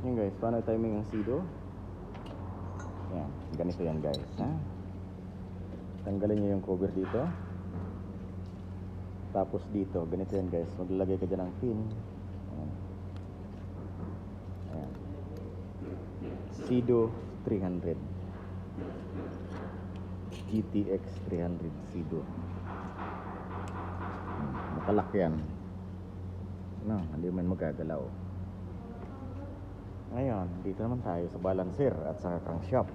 Yun guys, paano timing ang Cedo? Yan, ganito yan guys, ha? Tanggalin nyo yung cover dito. Tapos dito, ganito yan guys, maglalagay ka dyan ng pin. Ayan. Ayan. Cedo 300 GTX 300 Cedo. Makalak yan. No, hindi man magagalaw. Ngayon, dito naman tayo sa balancer at sa crankshaft.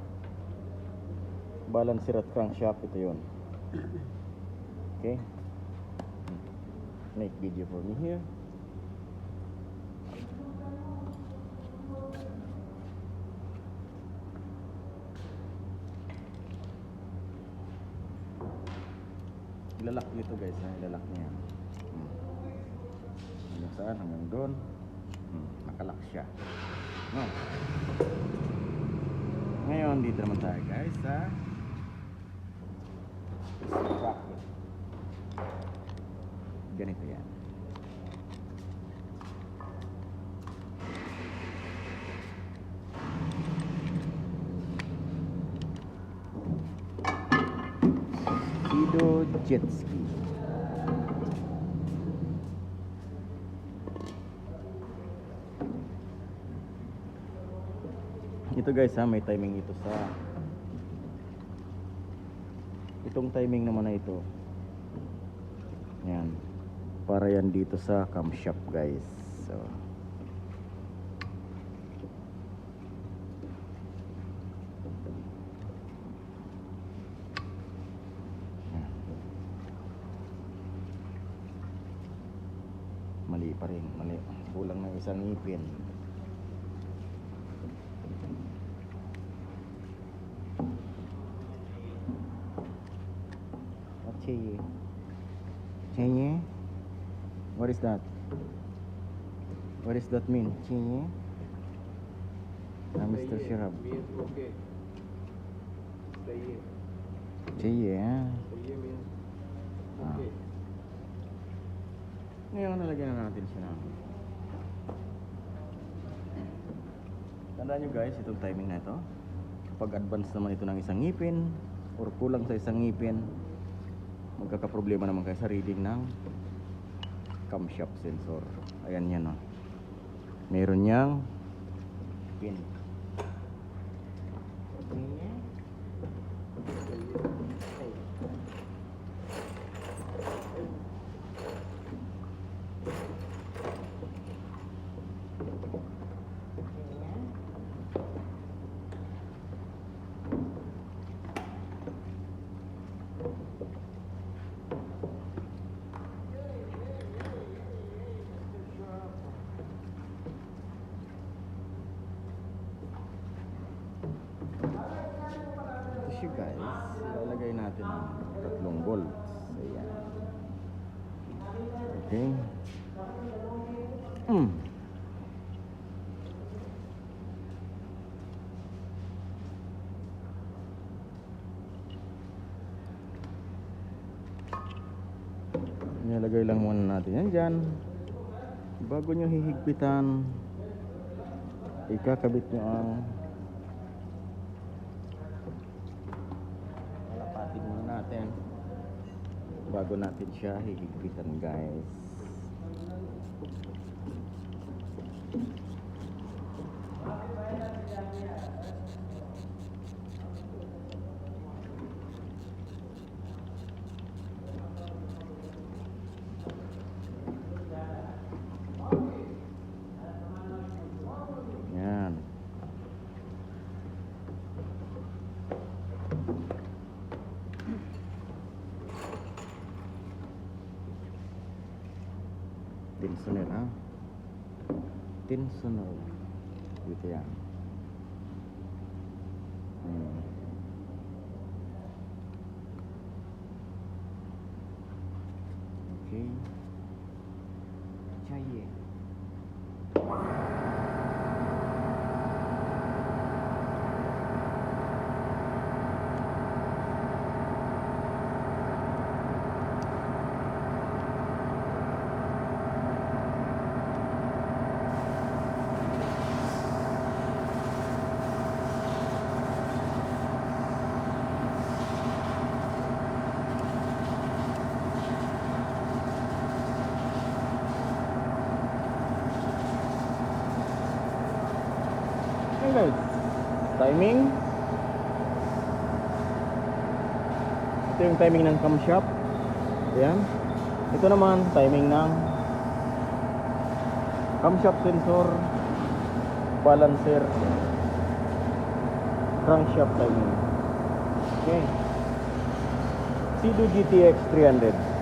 Balancer at crankshaft, ito yun. Okay. Make video for me here. Ilalak nito guys, ilalak niya. Hanggang saan? Hanggang doon. Nakalak siya. No. Ngayon, dito naman tayo guys sa sprocket. Ganito yan. Cedo jet ski. Ito guys ha, may timing ito sa itong timing naman na ito. Yan. Para yan dito sa camshaft guys. So mali pa rin, mali. Kulang ng isang ngipin. Cheye. Cheye? What is that? What does that mean? Cheye? Mr. Shirab. Means okay. Cheye. Cheye, ha? Cheye means okay. Ngayon, nalagyan na natin siya na. Tandaan nyo guys, itong timing na ito. Kapag advance naman ito ng isang ngipin or kulang sa isang ngipin, magkakaproblema naman kayo sa reading ng camshaft sensor. Ayan yan, no? Meron niyang pin. Ito guys, ilalagay natin ang 3 volts. Ayan. Okay. Ilalagay lang muna natin yan dyan. Bago nyo hihigpitan, ikakabit nyo ang palapatin muna natin bago natin siya hihigpitan guys. Yan. Tensioner, ha? Tensioner. Gitu yan. Okay. चाहिए. Ayan guys, timing. Ito yung timing ng camshaft. Ayan. Ito naman timing ng camshaft sensor, balancer, crankshaft timing. Okay. Cedo GTX 300.